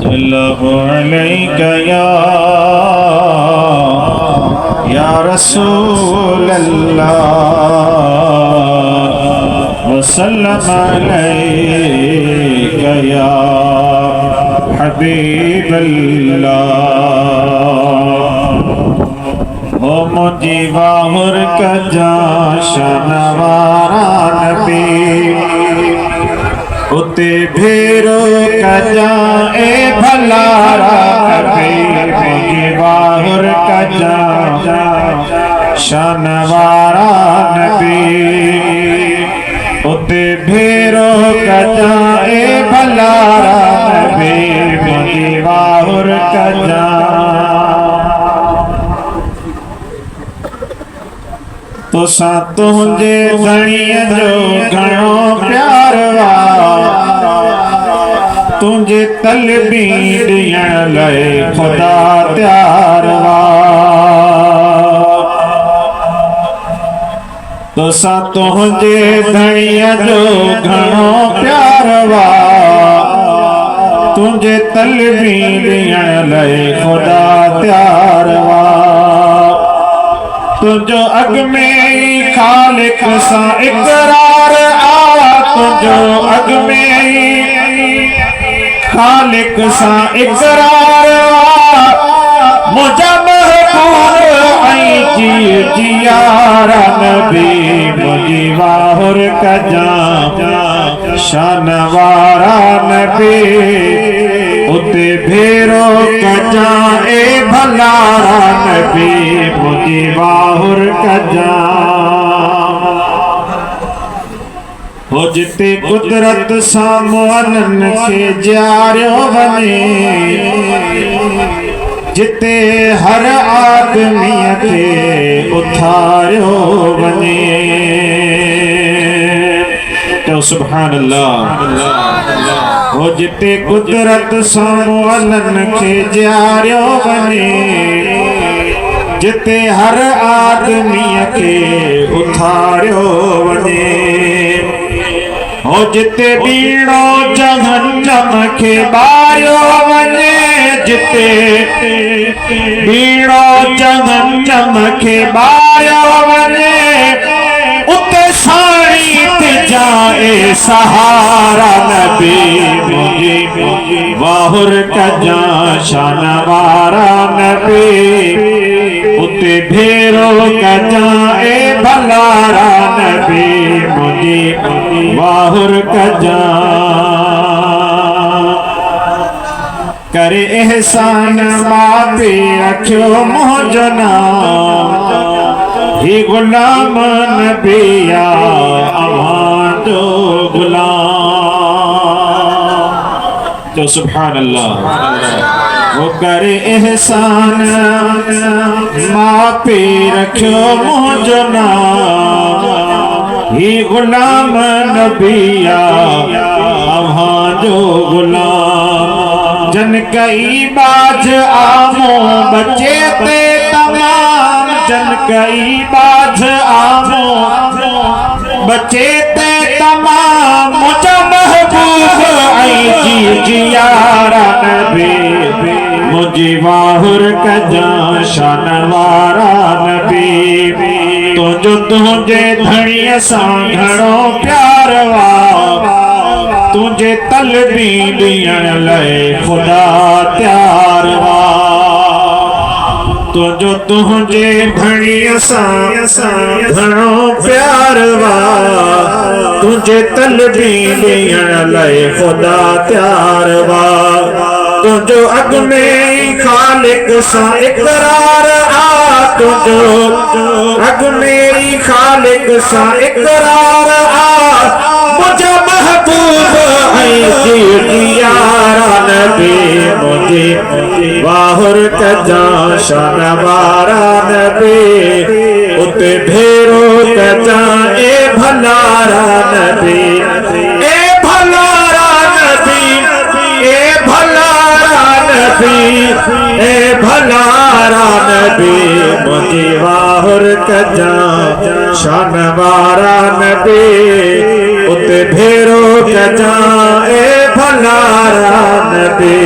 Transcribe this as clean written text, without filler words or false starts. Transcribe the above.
सल्लल्लाहु अलैका या रसूल अल्लाह वसल्लम अलैका या हबीब अल्लाह। हो मुझी वाहुर का जाशनवारा नबी उते भेरो कजा ए भलारा नबी मुझी वाहुर कजा शनवारा नबी उते भेरो कजा ए भलारा नबी मुझी वाहुर कजा। तुसा तुझे धणीअ जो घणो प्यार वा तुझे तलबी ॾियण लाइ खुदा तैयार वा। तुसा तुझे धणीअ जो घणो प्यार वा तुझे तलबी ॾियण लाइ खुदा तैयार वा। तुझो अग में खालिक सा इकरार आ तुझो अग में खालिक सा इकरार आ मुझा महबूब आई जी जियारा नबी मुझी वाहुर कजा शानवारा नबी उते भेरो कजा ए भलारा नबी मुझी वाहुर कजा। हो जिते कुदरत सामोनन के जारियो बने जिते हर आदमी के उठारियो बने तो सुभान अल्लाह। हो जिते कुदरत सामोनन के जारियो बने जिते हर आदमी के उठारियो बने। हो जिते बीड़ो जहन्नम के बारियो वने जिते बीड़ो जहन्नम के बारियो वने उते साड़ी ते जाए सहारा नबी मुझी वाहुर कजा शानवारा नबी उते भेरो कजा ए भलारा नबी मुझी वाहुर कजा। करे एहसान मां पे रखियो मुझो नाम ही गुलाम नबिया अवां जो गुलाम तो सुभान अल्लाह। वो करे एहसान मां पे रखियो मुझो नाम ही गुलाम नबिया अवां जो गुलाम। जन कई बाज आमो बचे ते तमाम जन कई बाज आमो बचे ते तमाम मुझा महबूब आई जी जियारा नबी मुझी वाहुर कजा शानवारा नबी। तुझो तुझे धणीअ सां घणो प्यार वा तुझे तलबी ॾियण लाइ खुदा तैयार वा। तुझो तुझे धणीअ सां घणो प्यार वा तुझे तलबी ॾियण लाइ खुदा तैयार वा। तुझो अग में खालिक सां इकरार आ तुझो अग मेरी खालिक सा इकरार आ मुझे महबूब आई जी जियारा नबी मुझे वाहुर कजा शानवारा नबी उते भेरो कजा ए भलारा नबी ए भलारा नबी ए भलारा नबी ए भलारा नबी मुझे वाहुर कजा शानवारा नबी उते भेरो कजा ए भलारा नबी।